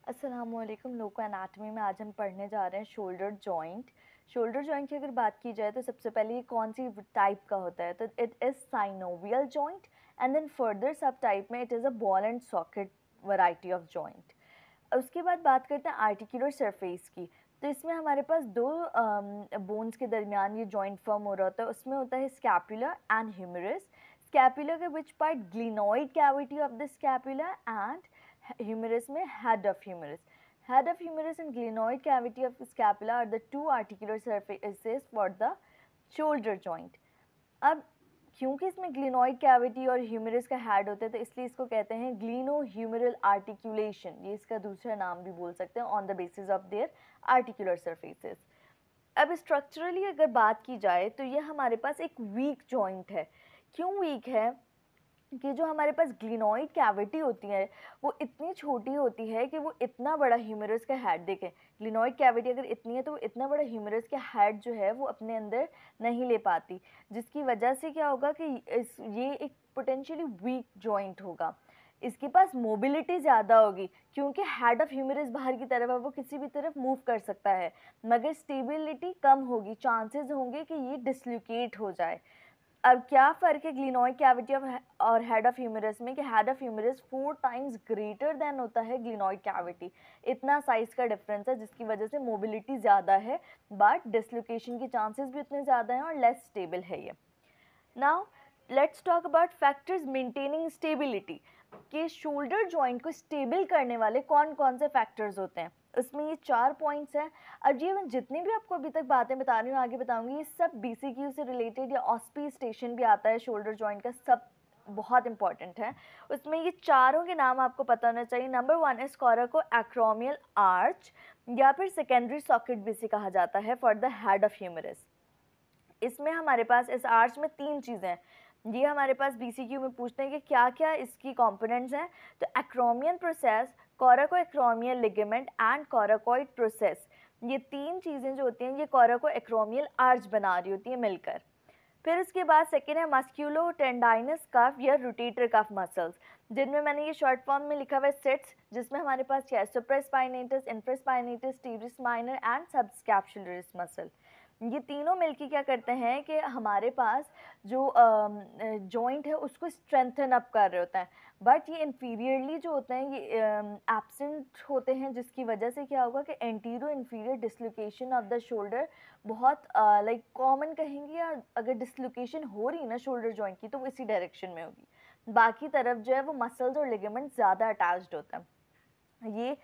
अस्सलामुअलैकुम। लोको एनाटमी में आज हम पढ़ने जा रहे हैं शोल्डर जॉइंट। शोल्डर जॉइंट की अगर बात की जाए तो सबसे पहले ये कौन सी टाइप का होता है, तो it is synovial joint and then further subtype में it is a ball and socket variety of joint. उसके बाद बात करते हैं आर्टिकुलर सरफेस की। तो इसमें हमारे पास दो बोन्स के दरमियान ये जॉइंट फॉर्म हो रहा होता है। उसमें होता है स्कैपुला एंड ह्यूमरस। स्कैपुला के which part glenoid cavity of the scapula and humerus में head of humerus. Head of humerus and glenoid cavity of scapula are the two articular surfaces for the shoulder joint. अब क्योंकि इसमें glenoid cavity और humerus का head होता है तो इसलिए इसको कहते हैं ग्लिनो ह्यूमरल आर्टिकुलेशन। ये इसका दूसरा नाम भी बोल सकते हैं on the basis of their articular surfaces. अब स्ट्रक्चरली अगर बात की जाए तो ये हमारे पास एक वीक जॉइंट है। क्यों वीक है? कि जो हमारे पास ग्लिनोइड कैविटी होती है वो इतनी छोटी होती है कि वो इतना बड़ा ह्यूमरस का हेड, देखें ग्लिनोइड कैविटी अगर इतनी है तो वो इतना बड़ा ह्यूमरस का हेड जो है वो अपने अंदर नहीं ले पाती, जिसकी वजह से क्या होगा कि ये एक पोटेंशियली वीक जॉइंट होगा। इसके पास मोबिलिटी ज़्यादा होगी क्योंकि हेड ऑफ ह्यूमरस बाहर की तरफ है, वो किसी भी तरफ मूव कर सकता है, मगर स्टेबिलिटी कम होगी, चांसेस होंगे कि ये डिसलोकेट हो जाए। अब क्या फ़र्क है ग्लिनोइड कैविटी और हेड ऑफ ह्यूमरस में कि head of humerus 4 times greater than होता है ग्लिनोइड कैविटी। इतना साइज़ का डिफरेंस है जिसकी वजह से मोबिलिटी ज़्यादा है बट डिसलोकेशन की चांसेस भी उतने ज़्यादा हैं और लेस स्टेबल है ये। Now let's talk about factors maintaining stability, कि शोल्डर जॉइंट को स्टेबल करने वाले कौन कौन से फैक्टर्स होते हैं। उसमें ये 4 पॉइंट्स हैं। अब ये मैं जितनी भी आपको अभी तक बातें बता रही हूँ आगे बताऊंगी, ये सब बीसीक्यू से रिलेटेड या ऑस्पी स्टेशन भी आता है शोल्डर जॉइंट का, सब बहुत इंपॉर्टेंट है। उसमें ये चारों के नाम आपको पता होना चाहिए। Number 1 is coracoacromial arch, या फिर सेकेंडरी सॉकेट भी इसे कहा जाता है for the head of humerus. इसमें हमारे पास इस आर्च में 3 चीज़ें हैं। ये हमारे पास बीसीक्यू में पूछते हैं कि क्या क्या इसकी कंपोनेंट्स हैं। तो acromion process, coracoacromial ligament and coracoid process, ये 3 चीज़ें जो होती हैं ये कोराको एक्रोमियल आर्च बना रही होती है मिलकर। फिर उसके बाद सेकेंड है मस्क्यूलो टेंडाइनस कफ या रोटेटर कफ मसल्स, जिनमें मैंने ये शॉर्ट फॉर्म में लिखा हुआ है सिट्स, जिसमें हमारे पास क्या है supraspinatus, infraspinatus, teres minor and subscapularis muscle. ये तीनों मिलके क्या करते हैं कि हमारे पास जो जॉइंट है उसको स्ट्रेंथन अप कर रहे होते हैं, बट ये इंफीरियरली जो होते हैं ये एब्सेंट होते हैं, जिसकी वजह से क्या होगा कि antero inferior dislocation of the shoulder बहुत लाइक कॉमन कहेंगे, या अगर डिसलोकेशन हो रही है ना शोल्डर जॉइंट की तो वो इसी डायरेक्शन में होगी, बाकी तरफ जो है वो मसल्स और लिगामेंट ज़्यादा अटैच्ड होता है। ये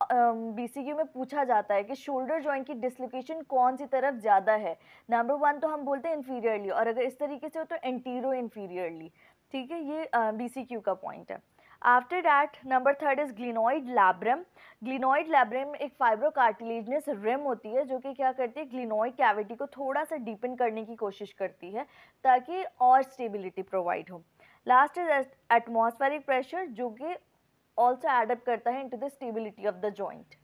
बीसीक्यू में पूछा जाता है कि शोल्डर जॉइंट की डिसलोकेशन कौन सी तरफ ज़्यादा है। नंबर 1 तो हम बोलते हैं इन्फीरियरली, और अगर इस तरीके से हो तो एंटीरो इन्फीरियरली। ठीक है, ये बीसीक्यू का पॉइंट है। After that number 3 is glenoid labrum. Glenoid labrum एक फाइब्रो कार्टिलेजनस रिम होती है जो कि क्या करती है ग्लिनोइड कैविटी को थोड़ा सा डीपन करने की कोशिश करती है ताकि और स्टेबिलिटी प्रोवाइड हो। लास्ट इज एटमॉस्फेरिक प्रेशर, जो कि also add up करता है into the stability of the joint.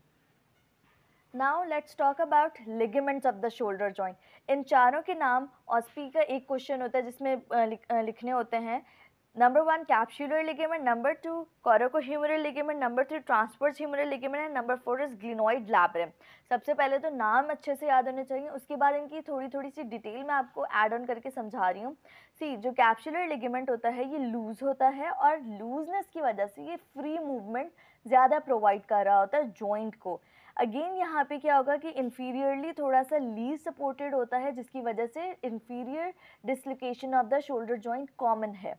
Now let's talk about ligaments of the shoulder joint. इन चारों के नाम ऑस्पी का एक क्वेश्चन होता है जिसमें लिखने होते हैं। Number 1 capsular ligament, number 2 coracohumeral ligament, number 3 transverse humeral ligament and number 4 is glenoid labrum. सबसे पहले तो नाम अच्छे से याद होने चाहिए, उसके बाद इनकी थोड़ी थोड़ी सी डिटेल मैं आपको ऐड ऑन करके समझा रही हूँ। सी जो कैप्सुलर लिगामेंट होता है ये लूज होता है और लूजनेस की वजह से ये फ्री मूवमेंट ज़्यादा प्रोवाइड कर रहा होता है जॉइंट को। अगेन यहाँ पे क्या होगा कि इन्फीरियरली थोड़ा सा लीज सपोर्टेड होता है, जिसकी वजह से inferior dislocation of the shoulder joint common है।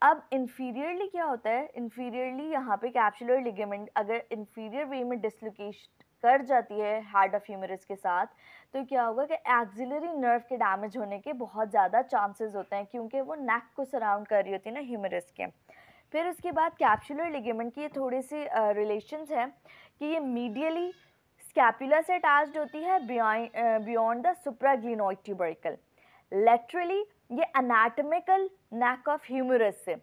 अब इन्फीरियरली क्या होता है, इन्फीरियरली यहाँ पे कैप्सुलर लिगामेंट अगर इन्फीरियर वे में डिसलोकेशन कर जाती है हेड ऑफ ह्यूमरस के साथ, तो क्या होगा कि एक्सिलरी नर्व के डैमेज होने के बहुत ज़्यादा चांसेस होते हैं, क्योंकि वो नेक को सराउंड कर रही होती है ना ह्यूमरस के। फिर उसके बाद कैप्सुलर लिगामेंट की थोड़ी सी रिलेशंस हैं कि ये मीडियली स्कैपुला से अटैच्ड होती है beyond the supraglenoid tubercle. Laterally ये एनाटॉमिकल नेक ऑफ ह्यूमरस से।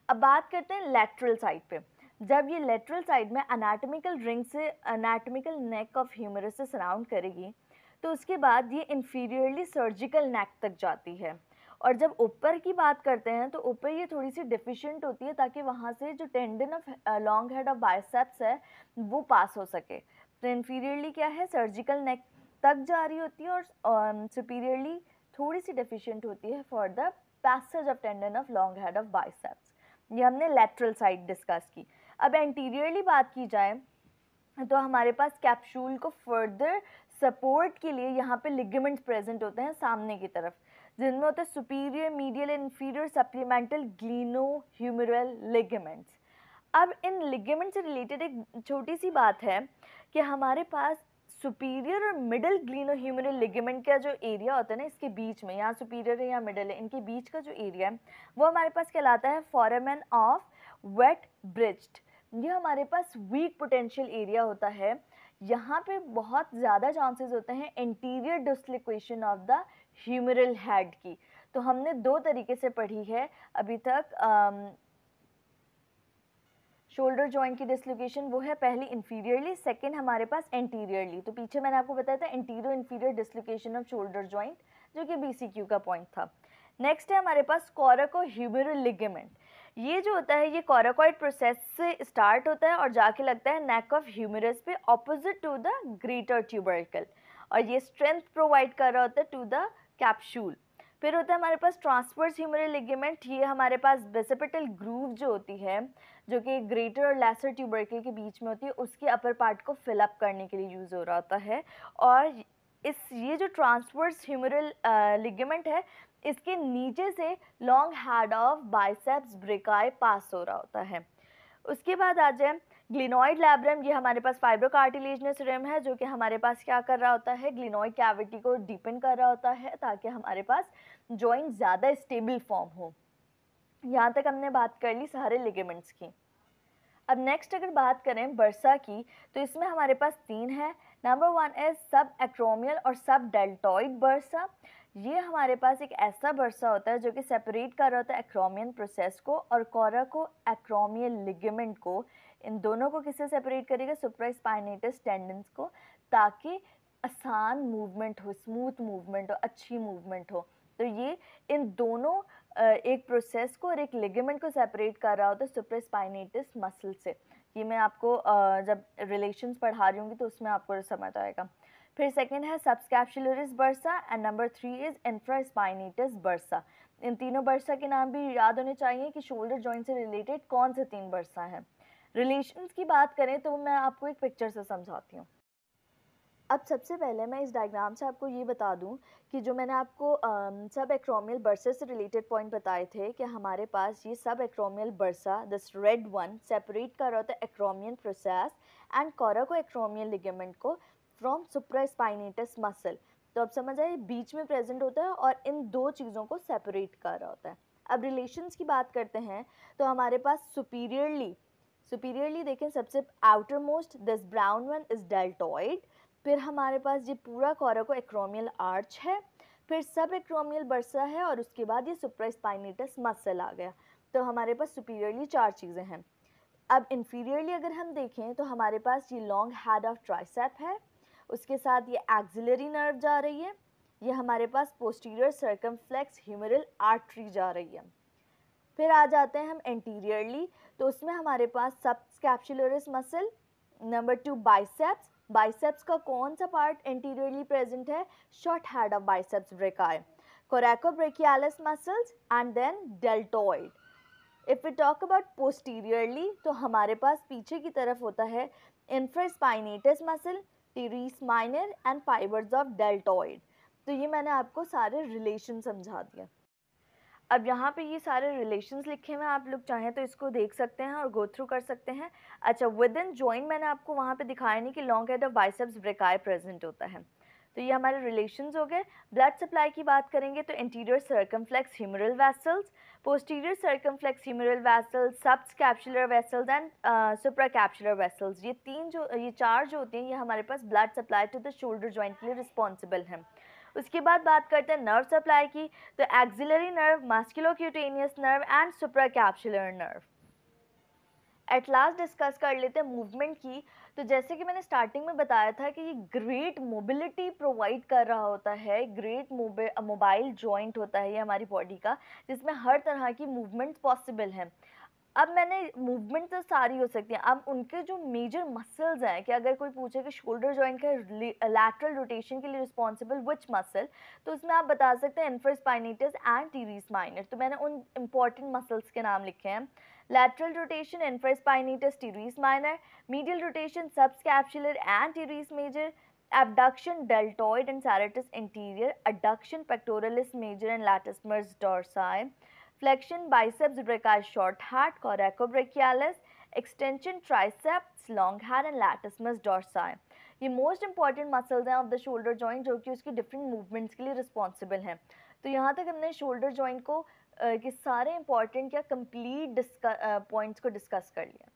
अब बात करते हैं लेटरल साइड पे। जब ये लेटरल साइड में एनाटॉमिकल रिंग से एनाटॉमिकल नेक ऑफ ह्यूमरस से सराउंड करेगी तो उसके बाद ये इन्फीरियरली सर्जिकल नेक तक जाती है, और जब ऊपर की बात करते हैं तो ऊपर ये थोड़ी सी डिफिशिएंट होती है ताकि वहाँ से जो tendon of long head of biceps है वो पास हो सके। तो इन्फीरियरली क्या है, सर्जिकल नेक तक जा रही होती है और सुपीरियरली थोड़ी सी डेफिशिएंट होती है for the passage of tendon of long head of biceps. ये हमने लेटरल साइड डिस्कस की। अब एंटीरियरली बात की जाए तो हमारे पास कैप्सूल को फर्दर सपोर्ट के लिए यहाँ पे लिगामेंट्स प्रेजेंट होते हैं सामने की तरफ, जिनमें होते हैं superior, medial, inferior supplemental glenohumeral ligaments. अब इन लिगामेंट से रिलेटेड एक छोटी सी बात है कि हमारे पास सुपीरियर और मिडल ग्लिनोह्यूमरल लिगामेंट का जो एरिया होता है ना, इसके बीच में, यहाँ सुपीरियर है या मिडल है, इनके बीच का जो एरिया है वो हमारे पास कहलाता है फोरामेन ऑफ वेट ब्रिज्ड। ये हमारे पास वीक पोटेंशियल एरिया होता है। यहाँ पे बहुत ज़्यादा चांसेस होते हैं interior dislocation of the humeral head की। तो हमने दो तरीके से पढ़ी है अभी तक शोल्डर जॉइंट की डिस्लोकेशन, वो है पहली इंफीरियरली, सेकंड हमारे पास एंटीरियरली। तो पीछे मैंने आपको बताया था interior inferior dislocation off shoulder joint, जो कि BCQ का पॉइंट था। नेक्स्ट है हमारे पास कोराकोह्यूमरल लिगामेंट। ये जो होता है ये कोराकॉइड प्रोसेस से स्टार्ट होता है और जाके लगता है नेक ऑफ ह्यूमरस पे opposite to the greater tubercle, और ये स्ट्रेंथ प्रोवाइड कर रहा होता है टू द कैप्सूल। फिर होता है हमारे पास ट्रांसवर्स ह्यूमरल लिगामेंट। ये हमारे पास बेसिपिटल ग्रूव जो होती है, जो कि ग्रेटर और लेसर ट्यूबरकल के बीच में होती है, उसके अपर पार्ट को फिल अप करने के लिए यूज़ हो रहा होता है। और ये जो ट्रांसवर्स ह्यूमरल लिगामेंट है, इसके नीचे से long head of biceps brachii pass हो रहा होता है। उसके बाद आ जाए ग्लिनॉइड लैब्रम। ये हमारे पास फाइब्रोकार्टिलेजनस रिम है, जो कि हमारे पास क्या कर रहा होता है, ग्लिनॉइड कैविटी को डीपन कर रहा होता है ताकि हमारे पास जॉइंट ज़्यादा स्टेबल फॉर्म हो। यहाँ तक हमने बात कर ली सारे लिगामेंट्स की। अब नेक्स्ट अगर बात करें बर्सा की, तो इसमें हमारे पास तीन है। नंबर 1 इज सब एक्रोमियल और सब डेल्टॉइड बर्सा। ये हमारे पास एक ऐसा बर्सा होता है जो कि सेपरेट कर रहा होता है एक्रोमियन प्रोसेस को और कोराको एक्रोमियल लिगामेंट को। इन दोनों को किससे सेपरेट करेगा, सुप्रास्पाइनेटस टेंडन्स को, ताकि आसान मूवमेंट हो, स्मूथ मूवमेंट हो, अच्छी मूवमेंट हो। तो ये इन दोनों एक प्रोसेस को और एक लिगामेंट को सेपरेट कर रहा होता है सुप्रास्पाइनेटस मसल से। ये मैं आपको जब रिलेशंस पढ़ा रही होंगी तो उसमें आपको समझ आएगा। फिर सेकंड है subscapularis bursa and number 3 is infraspinatus bursa. इन तीनों बर्सा के नाम भी याद होने चाहिए कि शोल्डर जॉइंट से रिलेटेड कौन से तीन बर्सा हैं। रिलेशंस की बात करें तो मैं आपको एक पिक्चर से समझाती हूँ। अब सबसे पहले मैं इस डायग्राम से आपको ये बता दूं कि जो मैंने आपको सब एक्रोमियल बर्सा से रिलेटेड पॉइंट बताए थे कि हमारे पास ये subacromial bursa, this red one, separate कर रहा होता है acromion process and coracoacromial ligament को फ्रॉम सुप्रास्पाइनेटस मसल। तो अब समझ आए, बीच में प्रेजेंट होता है और इन दो चीज़ों को सेपरेट कर रहा होता है। अब रिलेशंस की बात करते हैं तो हमारे पास सुपीरियरली देखें, सबसे outer most this brown one is deltoid. फिर हमारे पास ये पूरा कोराको एक्रोमियल आर्च है, फिर सब एक्रोमियल बर्सा है और उसके बाद ये सुप्रास्पाइनेटस मसल आ गया। तो हमारे पास सुपीरियरली चार चीज़ें हैं। अब इन्फीरियरली अगर हम देखें तो हमारे पास ये लॉन्ग हेड ऑफ ट्राइसेप है, उसके साथ ये एक्सिलरी नर्व जा रही है, ये हमारे पास पोस्टीरियर सर्कमफ्लेक्स ह्यूमरल आर्टरी जा रही है। फिर आ जाते हैं हम एंटीरियरली, तो उसमें हमारे पास subscapularis muscle, number 2 biceps. Biceps का कौन सा पार्ट एंटीरियरली प्रेजेंट है, short head of biceps brachii, coracobrachialis muscles and then deltoid. If we talk about posteriorly तो हमारे पास पीछे की तरफ होता है infraspinatus muscle, teres minor and fibres of deltoid. तो ये मैंने आपको सारे रिलेशन समझा दिया। अब यहाँ पे ये सारे रिलेशंस लिखे हुए हैं, आप लोग चाहें तो इसको देख सकते हैं और गो थ्रू कर सकते हैं। अच्छा, विद इन जॉइंट मैंने आपको वहाँ पे दिखाया नहीं कि long head of biceps brachii present होता है। तो ये हमारे रिलेशंस हो गए। ब्लड सप्लाई की बात करेंगे तो anterior circumflex humeral vessels, posterior circumflex humeral vessels, subscapular vessels and suprascapular vessels. ये चार जो होते हैं ये हमारे पास blood supply to the shoulder joint के लिए रिस्पॉन्सिबल हैं। उसके बाद बात करते हैं नर्व सप्लाई की, तो axillary nerve, musculocutaneous nerve and suprascapular nerve. At last discuss कर लेते हैं मूवमेंट की। तो जैसे कि मैंने स्टार्टिंग में बताया था कि ये ग्रेट मोबिलिटी प्रोवाइड कर रहा होता है, ग्रेट मोबाइल जॉइंट होता है ये हमारी बॉडी का, जिसमें हर तरह की मूवमेंट्स पॉसिबल हैं। अब मैंने मूवमेंट तो सारी हो सकती हैं, अब उनके जो मेजर मसल्स हैं, कि अगर कोई पूछे कि शोल्डर जॉइंट का लैटरल रोटेशन के लिए रिस्पॉन्सिबल विच मसल, तो उसमें आप बता सकते हैं इन्फरास्पाइनेटस एंड टीरेस माइनर। तो मैंने उन इंपॉर्टेंट मसल्स के नाम लिखे हैं। lateral rotation infraspinatus teres minor, medial rotation subscapular and teres major, abduction deltoid and serratus anterior, adduction pectoralis major and latissimus dorsi, flexion biceps brachii short head coracobrachialis, extension triceps long head and latissimus dorsi। ये most important muscles हैं of the shoulder joint, जो कि उसकी different movements के लिए responsible हैं। तो यहाँ तक हमने शोल्डर जॉइंट को के सारे इंपॉर्टेंट या कंप्लीट पॉइंट्स को डिस्कस कर लिया।